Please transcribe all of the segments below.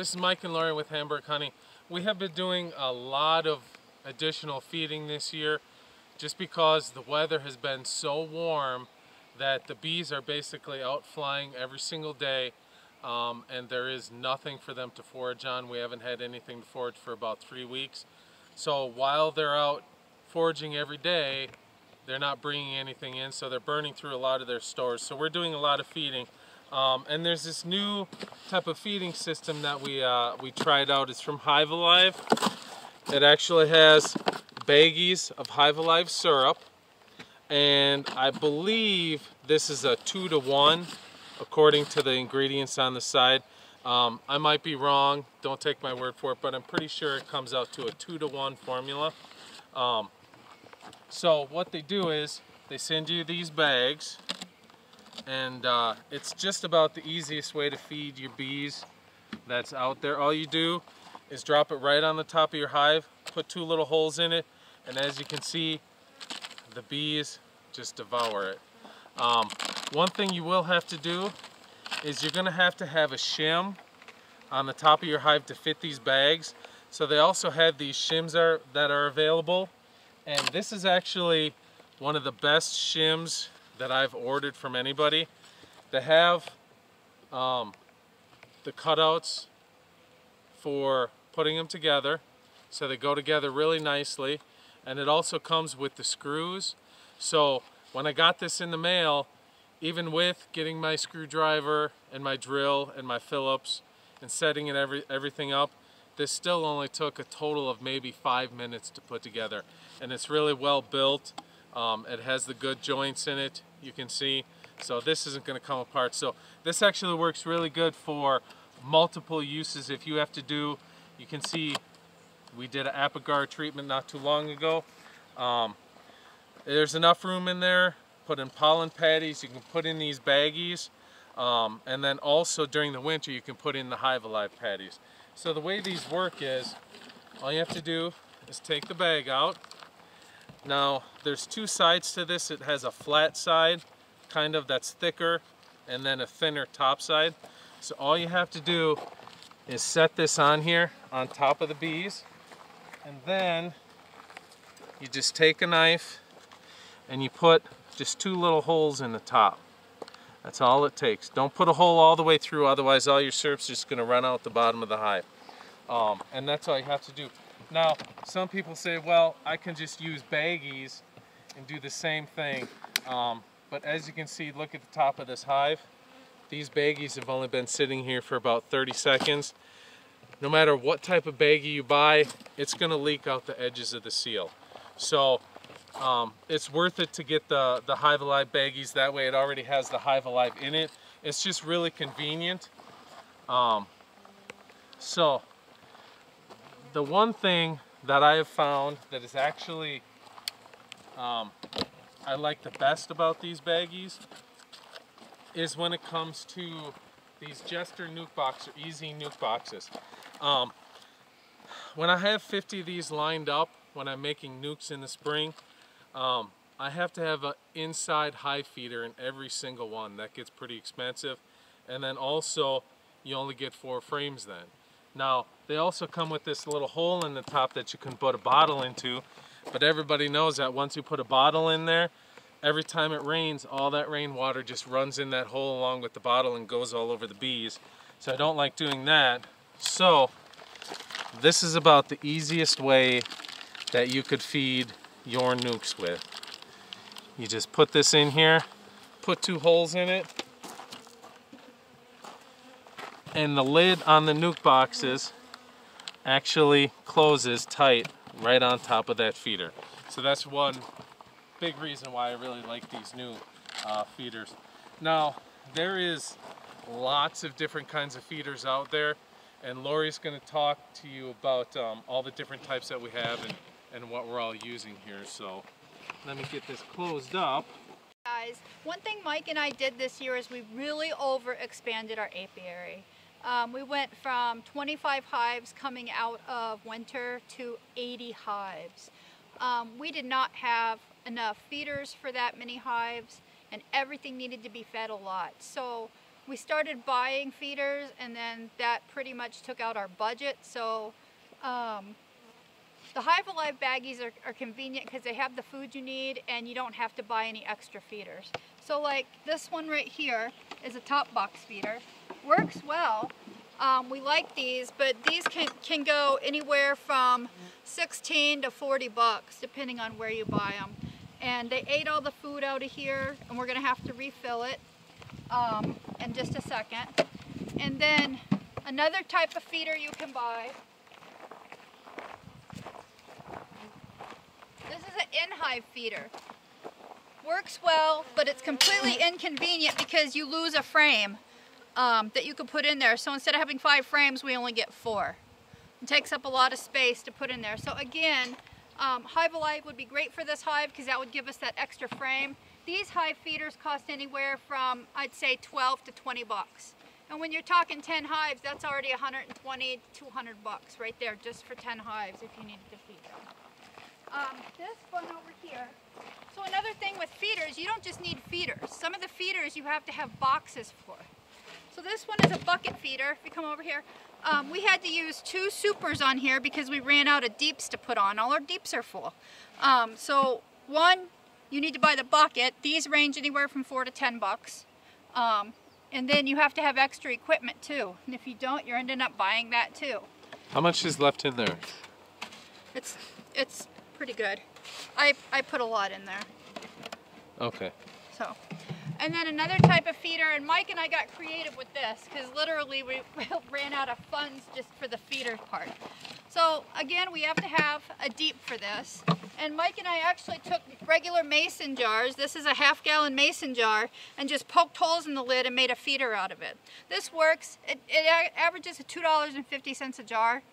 This is Mike and Laurie with Hamburg Honey. We have been doing a lot of additional feeding this year just because the weather has been so warm that the bees are basically out flying every single day, and there is nothing for them to forage on. We haven't had anything to forage for about 3 weeks. So while they're out foraging every day, they're not bringing anything in, so they're burning through a lot of their stores. So we're doing a lot of feeding. And there's this new type of feeding system that we tried out. It's from HIVE. It actually has baggies of HIVE syrup, and I believe this is a 2-to-1 according to the ingredients on the side. I might be wrong, don't take my word for it, but I'm pretty sure it comes out to a 2-to-1 formula. So what they do is they send you these bags, and it's just about the easiest way to feed your bees that's out there. All you do is drop it right on the top of your hive, put 2 little holes in it, and as you can see, the bees just devour it. One thing you will have to do is you're going to have a shim on the top of your hive to fit these bags. So they also have these shims that are available, and this is actually one of the best shims that I've ordered from anybody. They have the cutouts for putting them together, so they go together really nicely, and it also comes with the screws. So when I got this in the mail, even with getting my screwdriver and my drill and my Phillips and setting it everything up, this still only took a total of maybe 5 minutes to put together, and it's really well built. It has the good joints in it, you can see, so this isn't going to come apart. So this actually works really good for multiple uses. If you have to do, you can see we did an Apgar treatment not too long ago. There's enough room in there. Put in pollen patties, you can put in these baggies, and then also during the winter you can put in the HIVE patties. So the way these work is, all you have to do is take the bag out. Now there's 2 sides to this. It has a flat side, kind of, that's thicker, and then a thinner top side. So all you have to do is set this on here on top of the bees, and then you just take a knife and you put just 2 little holes in the top. That's all it takes. Don't put a hole all the way through, otherwise all your syrup's just going to run out the bottom of the hive. And that's all you have to do. Now, some people say, well, I can just use baggies and do the same thing. But as you can see, look at the top of this hive. These baggies have only been sitting here for about 30 seconds. No matter what type of baggie you buy, it's going to leak out the edges of the seal. So it's worth it to get the HIVE baggies. That way it already has the HIVE in it. It's just really convenient. So the one thing that I have found that is actually I like the best about these baggies is when it comes to these Jester nuke box or Easy nuke boxes. When I have 50 of these lined up, when I'm making nukes in the spring, I have to have an inside hive feeder in every single one. That gets pretty expensive. And then also, you only get 4 frames then. Now, they also come with this little hole in the top that you can put a bottle into, but everybody knows that once you put a bottle in there, every time it rains, all that rainwater just runs in that hole along with the bottle and goes all over the bees. So I don't like doing that. So this is about the easiest way that you could feed your nukes with. You just put this in here, put 2 holes in it, and the lid on the nuke boxes actually closes tight right on top of that feeder. So that's one big reason why I really like these new feeders. Now, there is lots of different kinds of feeders out there, and Laurie's going to talk to you about all the different types that we have and what we're all using here. So let me get this closed up. Guys, one thing Mike and I did this year is we really overexpanded our apiary. We went from 25 hives coming out of winter to 80 hives. We did not have enough feeders for that many hives, and everything needed to be fed a lot. So we started buying feeders, and then that pretty much took out our budget. So the Hive Alive baggies are convenient because they have the food you need and you don't have to buy any extra feeders. So like this one right here is a top box feeder. Works well. We like these, but these can go anywhere from 16 to 40 bucks depending on where you buy them. And they ate all the food out of here, and we're going to have to refill it in just a second. And then another type of feeder you can buy. This is an in-hive feeder. Works well, but it's completely inconvenient because you lose a frame that you could put in there. So instead of having 5 frames, we only get 4. It takes up a lot of space to put in there. So again, Hive Alive would be great for this hive because that would give us that extra frame. These hive feeders cost anywhere from, I'd say, 12 to 20 bucks. And when you're talking 10 hives, that's already 120, 200 bucks right there just for 10 hives if you needed to feed them. This one over here. So another thing with feeders, you don't just need feeders. Some of the feeders you have to have boxes for. So this one is a bucket feeder. If you come over here, we had to use 2 supers on here because we ran out of deeps to put on. All our deeps are full. So one, you need to buy the bucket. These range anywhere from 4 to 10 bucks. And then you have to have extra equipment too. And if you don't, you're ending up buying that too. How much is left in there? It's pretty good. I put a lot in there. Okay. So, and then another type of feeder, and Mike and I got creative with this because literally we ran out of funds just for the feeder part. So again, we have to have a deep for this. And Mike and I actually took regular mason jars. This is a half-gallon mason jar, and just poked holes in the lid and made a feeder out of it. This works. It averages $2.50 a jar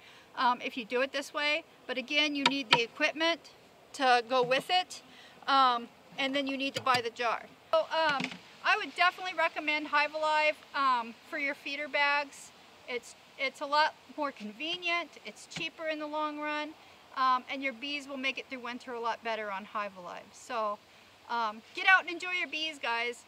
if you do it this way. But again, you need the equipment to go with it, and then you need to buy the jar. So I would definitely recommend Hive Alive for your feeder bags. It's a lot more convenient, it's cheaper in the long run, and your bees will make it through winter a lot better on Hive Alive. So get out and enjoy your bees, guys.